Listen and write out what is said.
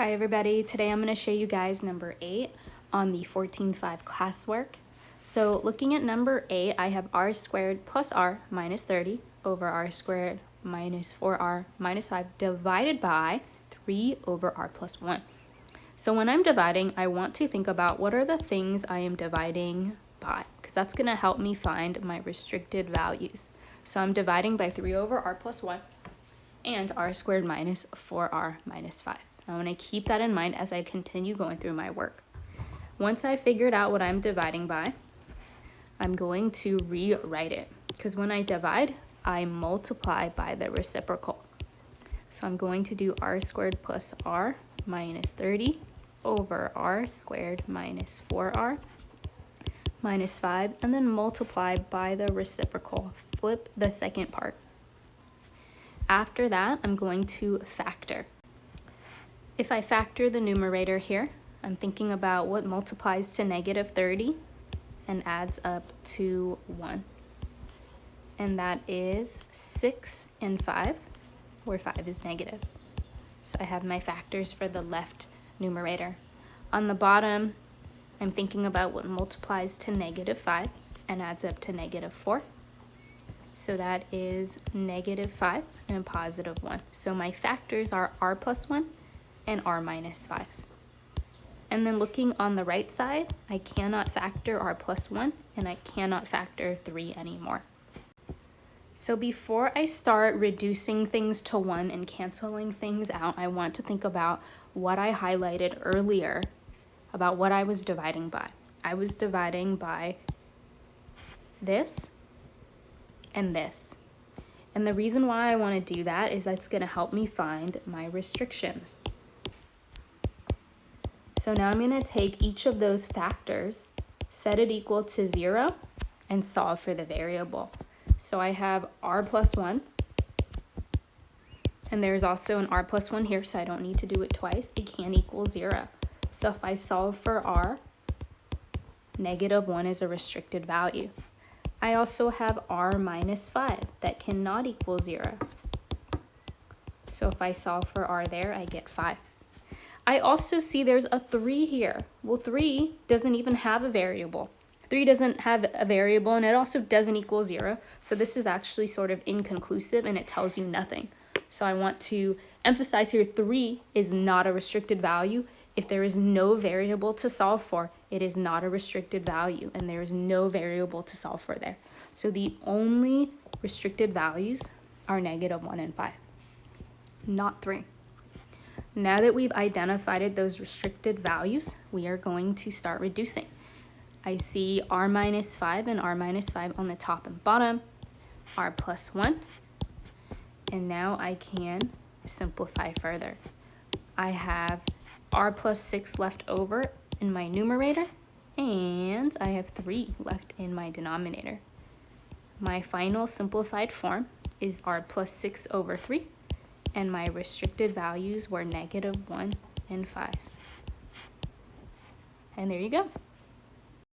Hi everybody, today I'm going to show you guys number 8 on the 14.5 classwork. So looking at number 8, I have r squared plus r minus 30 over r squared minus 4r minus 5 divided by 3 over r plus 1. So when I'm dividing, I want to think about what are the things I am dividing by, because that's going to help me find my restricted values. So I'm dividing by 3 over r plus 1 and r squared minus 4r minus 5. I want to keep that in mind as I continue going through my work. Once I figured out what I'm dividing by, I'm going to rewrite it, because when I divide, I multiply by the reciprocal. So I'm going to do r squared plus r minus 30 over r squared minus 4r minus 5, and then multiply by the reciprocal. Flip the second part. After that, I'm going to factor. If I factor the numerator here, I'm thinking about what multiplies to negative 30 and adds up to 1. And that is 6 and 5, where 5 is negative. So I have my factors for the left numerator. On the bottom, I'm thinking about what multiplies to negative 5 and adds up to negative 4. So that is negative 5 and positive 1. So my factors are r plus 1 and r minus 5. And then looking on the right side, I cannot factor r plus 1 and I cannot factor 3 anymore. So before I start reducing things to 1 and canceling things out, I want to think about what I highlighted earlier about what I was dividing by. I was dividing by this and this. And the reason why I want to do that is that's going to help me find my restrictions. So now I'm going to take each of those factors, set it equal to 0, and solve for the variable. So I have r plus 1, and there's also an r plus 1 here, so I don't need to do it twice. It can't equal 0. So if I solve for r, negative 1 is a restricted value. I also have r minus 5 that cannot equal 0. So if I solve for r there, I get 5. I also see there's a 3 here. Well, 3 doesn't even have a variable. 3 doesn't have a variable, and it also doesn't equal 0. So this is actually sort of inconclusive, and it tells you nothing. So I want to emphasize here, 3 is not a restricted value. If there is no variable to solve for, it is not a restricted value, and there is no variable to solve for there. So the only restricted values are negative 1 and 5, not 3. Now that we've identified those restricted values, we are going to start reducing. I see r minus 5 and r minus 5 on the top and bottom, r plus 1, and now I can simplify further. I have r plus 6 left over in my numerator, and I have 3 left in my denominator. My final simplified form is r plus 6 over 3, and my restricted values were negative 1 and 5. And there you go.